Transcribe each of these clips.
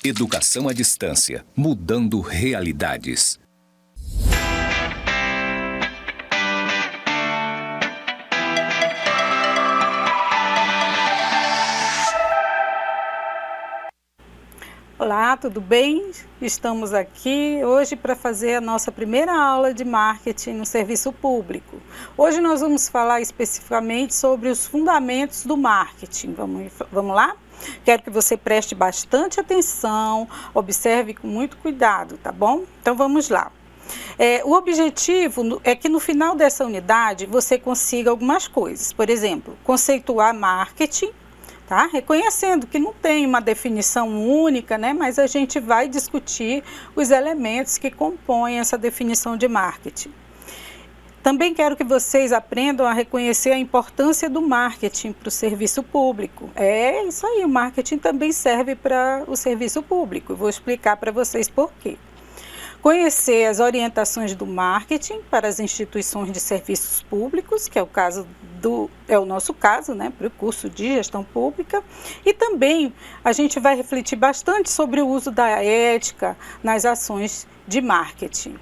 Educação à distância, mudando realidades. Olá, tudo bem? Estamos aqui hoje para fazer a nossa primeira aula de marketing no serviço público. Hoje nós vamos falar especificamente sobre os fundamentos do marketing. Vamos lá? Quero que você preste bastante atenção, observe com muito cuidado, tá bom? Então vamos lá. O objetivo é que no final dessa unidade você consiga algumas coisas. Por exemplo, conceituar marketing. Tá? Reconhecendo que não tem uma definição única, né? Mas a gente vai discutir os elementos que compõem essa definição de marketing. Também quero que vocês aprendam a reconhecer a importância do marketing para o serviço público. É isso aí, o marketing também serve para o serviço público. Eu vou explicar para vocês por quê. Conhecer as orientações do marketing para as instituições de serviços públicos, que é o nosso caso, né, para o curso de gestão pública. E também a gente vai refletir bastante sobre o uso da ética nas ações de marketing.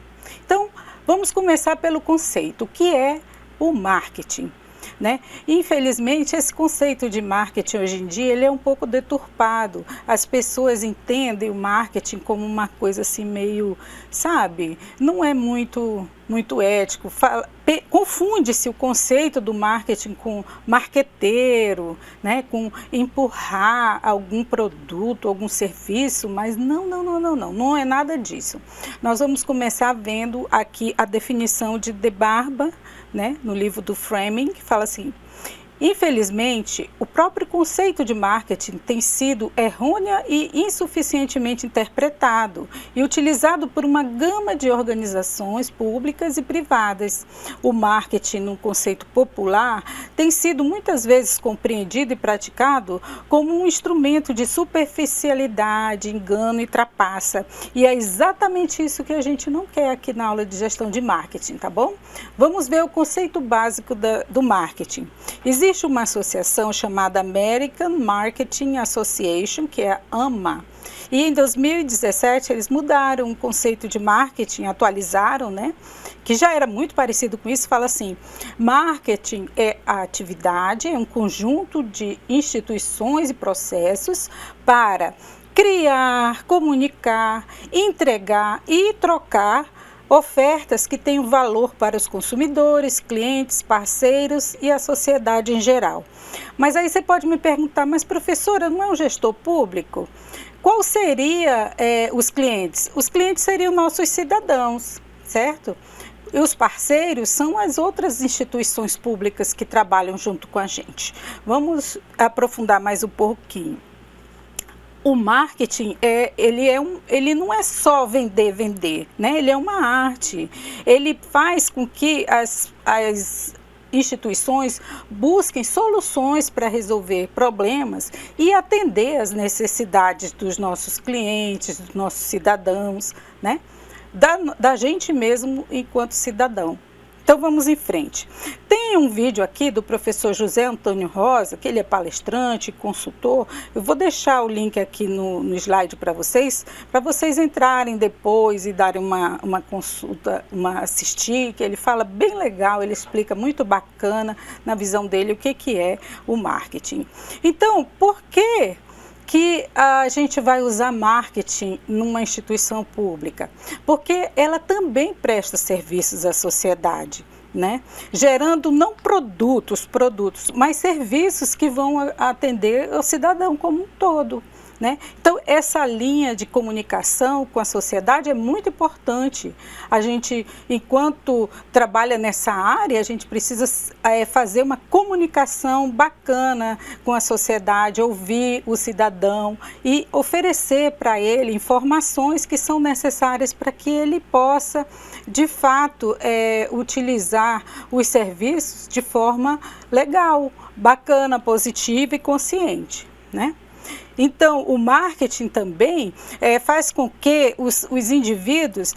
Então, vamos começar pelo conceito. O que é o marketing? Né? Infelizmente, esse conceito de marketing hoje em dia ele é um pouco deturpado. As pessoas entendem o marketing como uma coisa assim meio, sabe, não é muito ético. Confunde-se o conceito do marketing com marqueteiro, né? Com empurrar algum produto, algum serviço, mas não é nada disso. Nós vamos começar vendo aqui a definição de De Barba, né, no livro do Framing, que fala assim: infelizmente, o próprio conceito de marketing tem sido errônea e insuficientemente interpretado e utilizado por uma gama de organizações públicas e privadas. O marketing, no conceito popular, tem sido muitas vezes compreendido e praticado como um instrumento de superficialidade, engano e trapaça. E é exatamente isso que a gente não quer aqui na aula de gestão de marketing, tá bom? Vamos ver o conceito básico do marketing. Existe uma associação chamada American Marketing Association, que é a AMA, e em 2017 eles mudaram o conceito de marketing, atualizaram, né? Que já era muito parecido com isso, fala assim: marketing é a atividade, é um conjunto de instituições e processos para criar, comunicar, entregar e trocar ofertas que tenham valor para os consumidores, clientes, parceiros e a sociedade em geral. Mas aí você pode me perguntar: mas professora, não é um gestor público? Qual seria os clientes? Os clientes seriam nossos cidadãos, certo? E os parceiros são as outras instituições públicas que trabalham junto com a gente. Vamos aprofundar mais um pouquinho. O marketing, ele não é só vender, né? Ele é uma arte. Ele faz com que as instituições busquem soluções para resolver problemas e atender às necessidades dos nossos clientes, dos nossos cidadãos, né? Da gente mesmo enquanto cidadão. Então vamos em frente. Tem um vídeo aqui do professor José Antônio Rosa, que ele é palestrante, consultor. Eu vou deixar o link aqui no slide para vocês entrarem depois e darem uma consulta, assistir, que ele fala bem legal, ele explica muito bacana na visão dele o que é o marketing. Então, por que a gente vai usar marketing numa instituição pública? Porque ela também presta serviços à sociedade, né? Gerando não produtos, mas serviços que vão atender ao cidadão como um todo, né? Então, essa linha de comunicação com a sociedade é muito importante. A gente, enquanto trabalha nessa área, a gente precisa fazer uma comunicação bacana com a sociedade, ouvir o cidadão e oferecer para ele informações que são necessárias para que ele possa, de fato, utilizar os serviços de forma legal, bacana, positiva e consciente, né? Então, o marketing também faz com que os indivíduos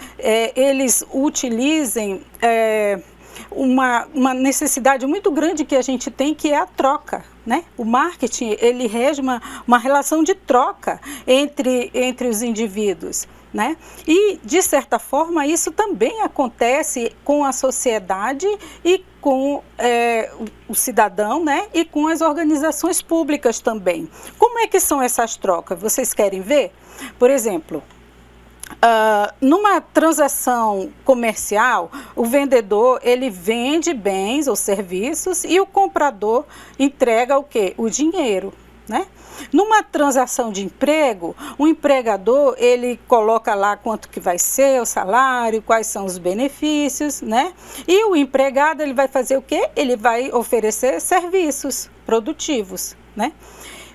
eles utilizem uma necessidade muito grande que a gente tem, que é a troca, né? O marketing, ele rege uma relação de troca entre os indivíduos, né? E, de certa forma, isso também acontece com a sociedade e com o cidadão, né? E com as organizações públicas também. Como é que são essas trocas? Vocês querem ver? Por exemplo, numa transação comercial, o vendedor ele vende bens ou serviços e o comprador entrega o quê? O dinheiro, né? Numa transação de emprego, o empregador ele coloca lá quanto que vai ser o salário, quais são os benefícios, né? E o empregado ele vai fazer o quê? Ele vai oferecer serviços produtivos, né?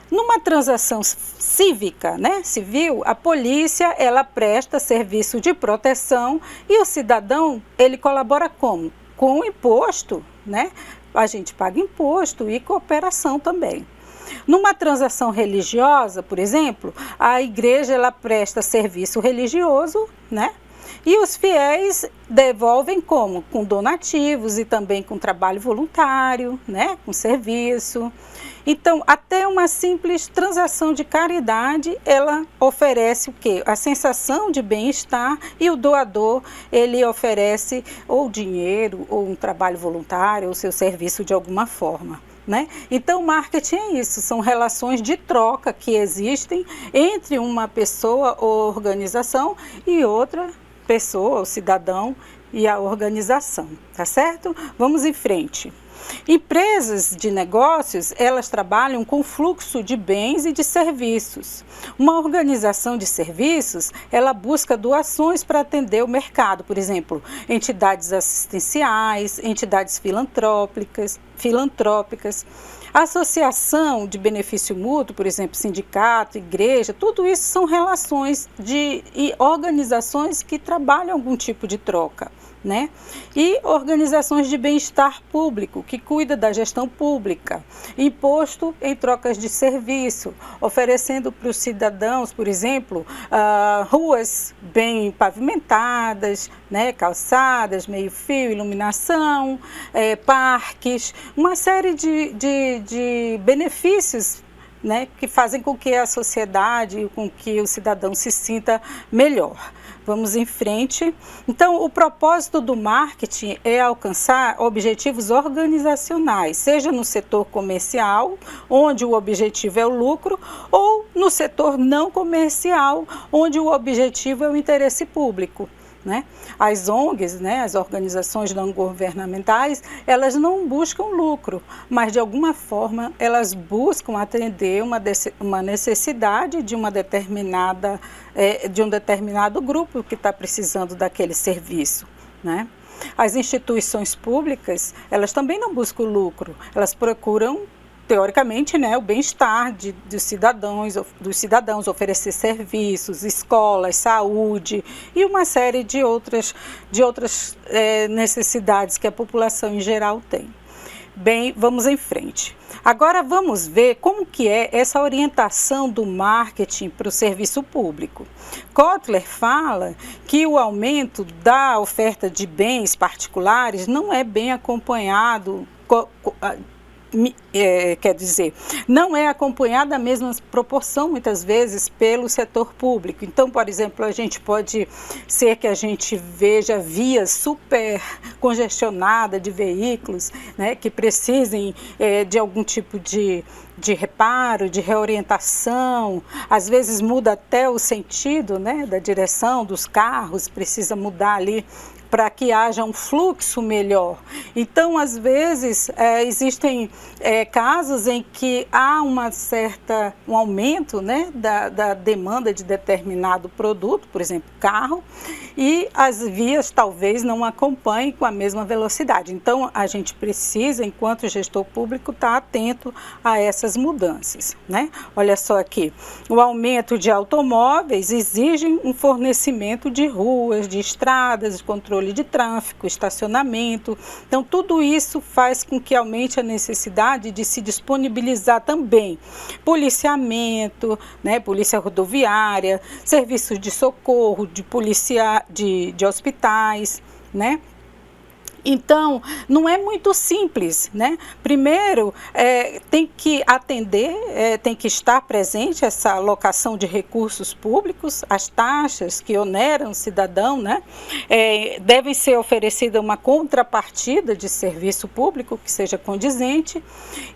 Numa transação cívica, né, civil, a polícia ela presta serviço de proteção e o cidadão ele colabora como? Com o imposto, né? A gente paga imposto e cooperação também. Numa transação religiosa, por exemplo, a igreja ela presta serviço religioso, né? E os fiéis devolvem como? Com donativos e também com trabalho voluntário, né? Com serviço. Então, até uma simples transação de caridade, ela oferece o quê? A sensação de bem-estar e o doador, ele oferece ou dinheiro, ou um trabalho voluntário, ou seu serviço de alguma forma, né? Então, marketing é isso, são relações de troca que existem entre uma pessoa ou organização e outra pessoa, o cidadão e a organização, tá certo? Vamos em frente. Empresas de negócios, elas trabalham com fluxo de bens e de serviços. Uma organização de serviços, ela busca doações para atender o mercado, por exemplo, entidades assistenciais, entidades filantrópicas, associação de benefício mútuo, por exemplo, sindicato, igreja, tudo isso são relações e organizações que trabalham algum tipo de troca, né? E organizações de bem-estar público, que cuida da gestão pública, imposto em trocas de serviço, oferecendo para os cidadãos, por exemplo, ruas bem pavimentadas, né? Calçadas, meio-fio, iluminação, parques, uma série de benefícios, né, que fazem com que a sociedade, com que o cidadão se sinta melhor. Vamos em frente. Então, o propósito do marketing é alcançar objetivos organizacionais, seja no setor comercial, onde o objetivo é o lucro, ou no setor não comercial, onde o objetivo é o interesse público, né? As ONGs, né, as organizações não governamentais, elas não buscam lucro, mas de alguma forma elas buscam atender uma necessidade de de um determinado grupo que está precisando daquele serviço, né? As instituições públicas, elas também não buscam lucro, elas procuram teoricamente, né, o bem-estar dos cidadãos, oferecer serviços, escolas, saúde e uma série de outras necessidades que a população em geral tem. Bem, vamos em frente. Agora vamos ver como que é essa orientação do marketing para o serviço público. Kotler fala que o aumento da oferta de bens particulares não é bem acompanhado, quer dizer, não é acompanhada da mesma proporção, muitas vezes, pelo setor público. Então, por exemplo, a gente pode ser que a gente veja vias super congestionadas de veículos, né, que precisem de algum tipo de reparo, de reorientação, às vezes muda até o sentido, né, da direção dos carros, precisa mudar ali para que haja um fluxo melhor. Então, às vezes, existem casos em que há um aumento, né, da demanda de determinado produto, por exemplo, carro, e as vias talvez não acompanhem com a mesma velocidade. Então, a gente precisa, enquanto gestor público, estar atento a essas mudanças, né? Olha só aqui, o aumento de automóveis exige um fornecimento de ruas, de estradas, de controle de tráfego, estacionamento. Então, tudo isso faz com que aumente a necessidade de se disponibilizar também policiamento, né, polícia rodoviária, serviços de socorro, de polícia de hospitais, né? Então, não é muito simples, né? Primeiro, tem que atender, tem que estar presente essa alocação de recursos públicos, as taxas que oneram o cidadão, né? Devem ser oferecida uma contrapartida de serviço público que seja condizente.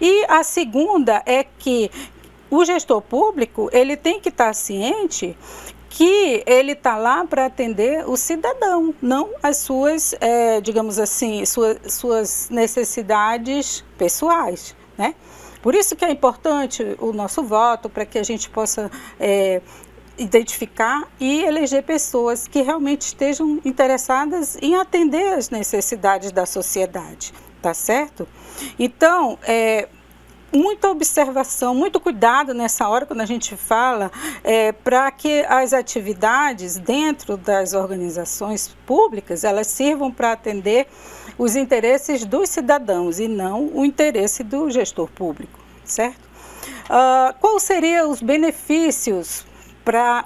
E a segunda é que o gestor público, ele tem que estar ciente que ele está lá para atender o cidadão, não as suas, digamos assim, suas necessidades pessoais, né? Por isso que é importante o nosso voto, para que a gente possa identificar e eleger pessoas que realmente estejam interessadas em atender as necessidades da sociedade, tá certo? Então, muita observação, muito cuidado nessa hora quando a gente fala, para que as atividades dentro das organizações públicas, elas sirvam para atender os interesses dos cidadãos e não o interesse do gestor público, certo? Quais seriam os benefícios para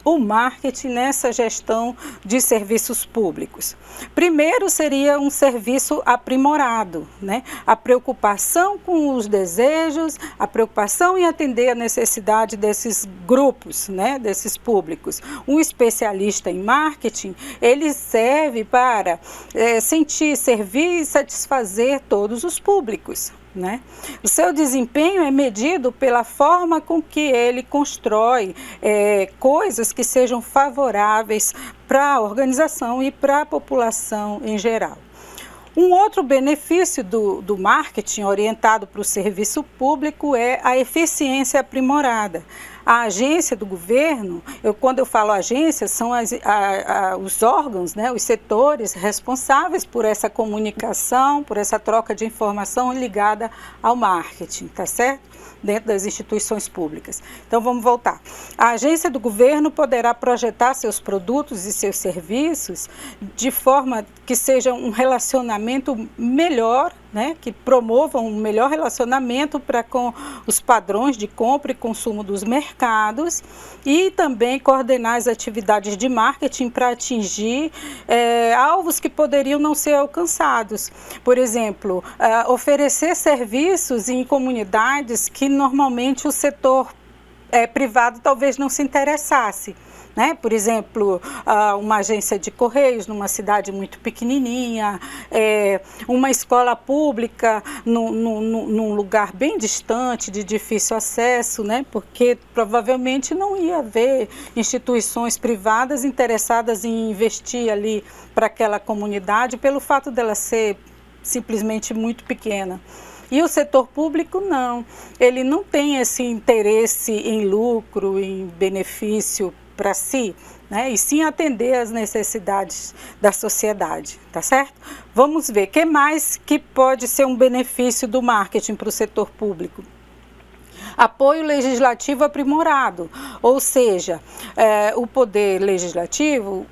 o marketing nessa gestão de serviços públicos? Primeiro seria um serviço aprimorado, né? A preocupação com os desejos, a preocupação em atender a necessidade desses grupos, né? Desses públicos. Um especialista em marketing, ele serve para sentir, servir e satisfazer todos os públicos, né? O seu desempenho é medido pela forma com que ele constrói coisas que sejam favoráveis para a organização e para a população em geral. Um outro benefício do marketing orientado para o serviço público é a eficiência aprimorada. A agência do governo, quando eu falo agência, são os órgãos, né, os setores responsáveis por essa comunicação, por essa troca de informação ligada ao marketing, tá certo? Dentro das instituições públicas. Então, vamos voltar. A agência do governo poderá projetar seus produtos e seus serviços de forma que seja um relacionamento melhor, né, que promovam um melhor relacionamento com os padrões de compra e consumo dos mercados e também coordenar as atividades de marketing para atingir alvos que poderiam não ser alcançados. Por exemplo, oferecer serviços em comunidades que normalmente o setor privado talvez não se interessasse. Né? Por exemplo, uma agência de correios numa cidade muito pequenininha, uma escola pública num lugar bem distante, de difícil acesso, né? Porque provavelmente não ia haver instituições privadas interessadas em investir ali para aquela comunidade pelo fato dela ser simplesmente muito pequena. E o setor público não, ele não tem esse interesse em lucro, em benefício para si, né? E sim atender às necessidades da sociedade, tá certo? Vamos ver, o que mais que pode ser um benefício do marketing para o setor público? Apoio legislativo aprimorado, ou seja, o poder legislativo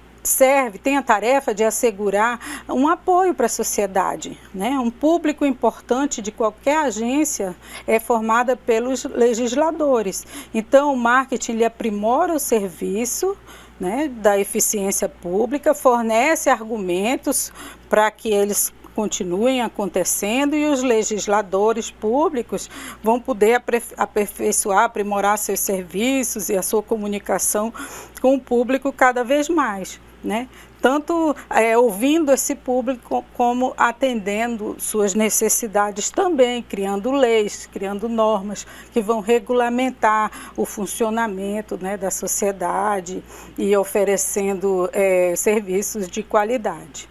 tem a tarefa de assegurar um apoio para a sociedade, né? Um público importante de qualquer agência é formada pelos legisladores. Então, o marketing ele aprimora o serviço, né, da eficiência pública, fornece argumentos para que eles continuem acontecendo e os legisladores públicos vão poder aperfeiçoar, aprimorar seus serviços e a sua comunicação com o público cada vez mais, né? Tanto ouvindo esse público como atendendo suas necessidades também, criando leis, criando normas que vão regulamentar o funcionamento, né, da sociedade e oferecendo serviços de qualidade.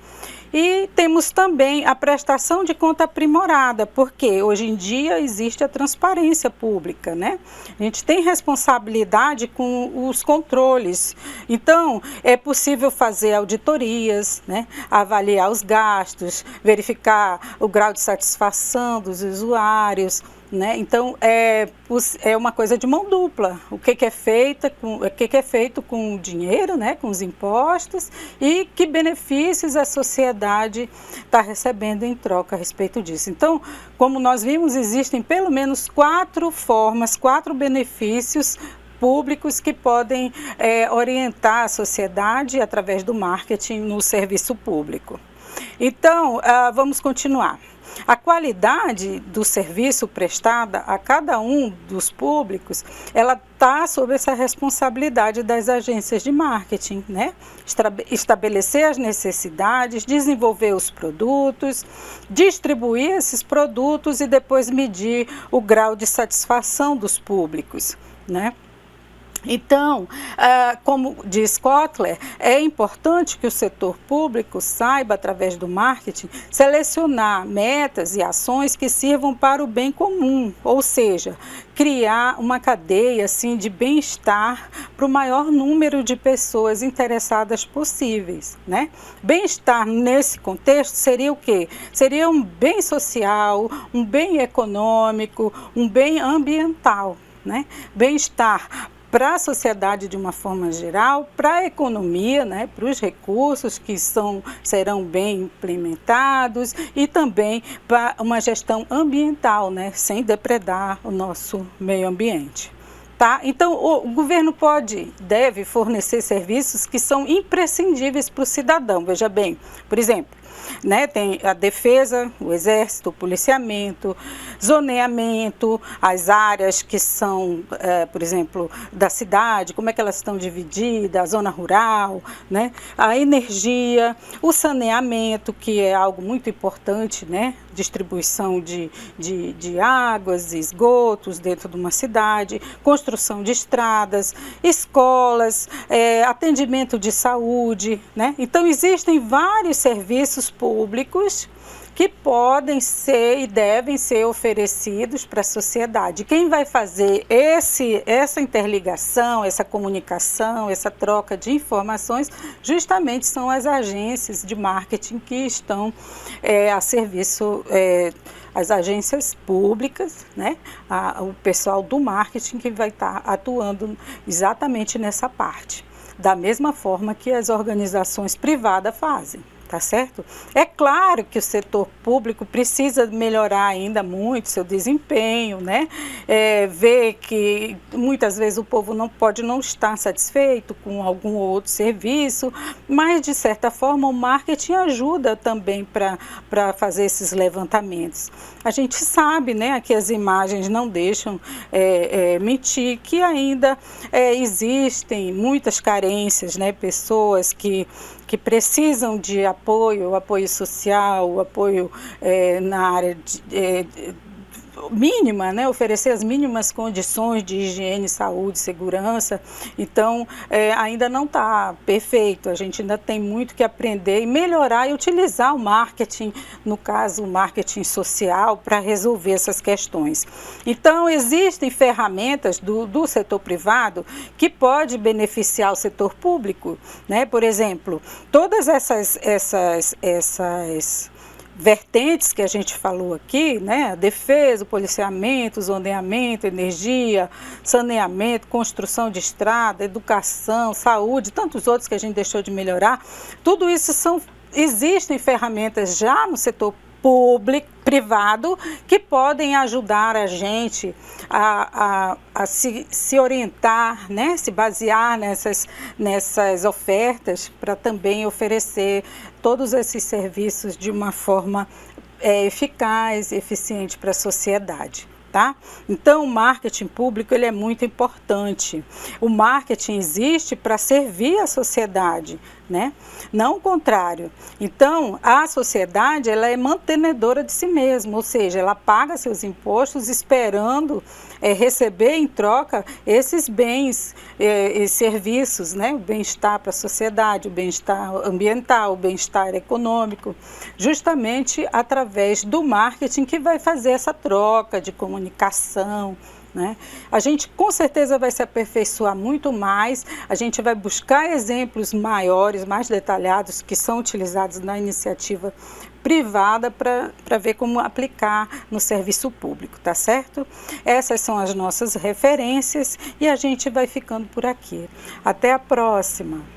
E temos também a prestação de conta aprimorada, porque hoje em dia existe a transparência pública, né? A gente tem responsabilidade com os controles. Então, é possível fazer auditorias, né? Avaliar os gastos, verificar o grau de satisfação dos usuários, né? Então, é uma coisa de mão dupla. O que é feito com o dinheiro, né? Com os impostos, e que benefícios a sociedade está recebendo em troca a respeito disso. Então, como nós vimos, existem pelo menos 4 benefícios públicos que podem orientar a sociedade através do marketing no serviço público. Então, vamos continuar. A qualidade do serviço prestado a cada um dos públicos, ela está sob essa responsabilidade das agências de marketing, né? Estabelecer as necessidades, desenvolver os produtos, distribuir esses produtos e depois medir o grau de satisfação dos públicos, né? Então, como diz Kotler, é importante que o setor público saiba, através do marketing, selecionar metas e ações que sirvam para o bem comum, ou seja, criar uma cadeia assim, de bem-estar para o maior número de pessoas interessadas possíveis, né? Bem-estar nesse contexto seria o quê? Seria um bem social, um bem econômico, um bem ambiental, né? Bem-estar para a sociedade de uma forma geral, para a economia, né, para os recursos que serão bem implementados e também para uma gestão ambiental, né, sem depredar o nosso meio ambiente. Tá? Então, o governo deve fornecer serviços que são imprescindíveis para o cidadão. Veja bem, por exemplo, né, tem a defesa, o exército, o policiamento, zoneamento, as áreas que são, por exemplo, da cidade, como é que elas estão divididas, a zona rural, né, a energia, o saneamento, que é algo muito importante, né, distribuição de águas e esgotos dentro de uma cidade, construção de estradas, escolas, atendimento de saúde, né? Então, existem vários serviços públicos que podem ser e devem ser oferecidos para a sociedade. Quem vai fazer essa interligação, essa comunicação, essa troca de informações, justamente são as agências de marketing que estão a serviço, as agências públicas, né? O pessoal do marketing que vai estar atuando exatamente nessa parte, da mesma forma que as organizações privadas fazem. Tá certo? É claro que o setor público precisa melhorar ainda muito seu desempenho, né? Ver que muitas vezes o povo pode não estar satisfeito com algum outro serviço, mas de certa forma o marketing ajuda também para fazer esses levantamentos. A gente sabe, né, que as imagens não deixam mentir, que ainda existem muitas carências, né? Pessoas que precisam de apoio social, apoio na área mínima, né? Oferecer as mínimas condições de higiene, saúde, segurança. Então, ainda não está perfeito, a gente ainda tem muito que aprender e melhorar e utilizar o marketing, no caso o marketing social, para resolver essas questões. Então, existem ferramentas do setor privado que pode beneficiar o setor público, né? Por exemplo, todas essas vertentes que a gente falou aqui, né? A defesa, o policiamento, o zoneamento, energia, saneamento, construção de estrada, educação, saúde, tantos outros que a gente deixou de melhorar, tudo isso existem ferramentas já no setor público, privado, que podem ajudar a gente a se orientar, né? Se basear nessas ofertas para também oferecer todos esses serviços de uma forma eficaz e eficiente para a sociedade. Tá? Então, o marketing público ele é muito importante. O marketing existe para servir a sociedade, né? Não o contrário. Então, a sociedade ela é mantenedora de si mesma, ou seja, ela paga seus impostos esperando receber em troca esses bens e serviços, né? O bem-estar para a sociedade, o bem-estar ambiental, o bem-estar econômico, justamente através do marketing que vai fazer essa troca de comunicação, né? A gente com certeza vai se aperfeiçoar muito mais, a gente vai buscar exemplos maiores, mais detalhados, que são utilizados na iniciativa privada para ver como aplicar no serviço público, tá certo? Essas são as nossas referências e a gente vai ficando por aqui. Até a próxima!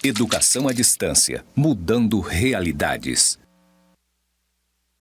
Educação à distância, mudando realidades.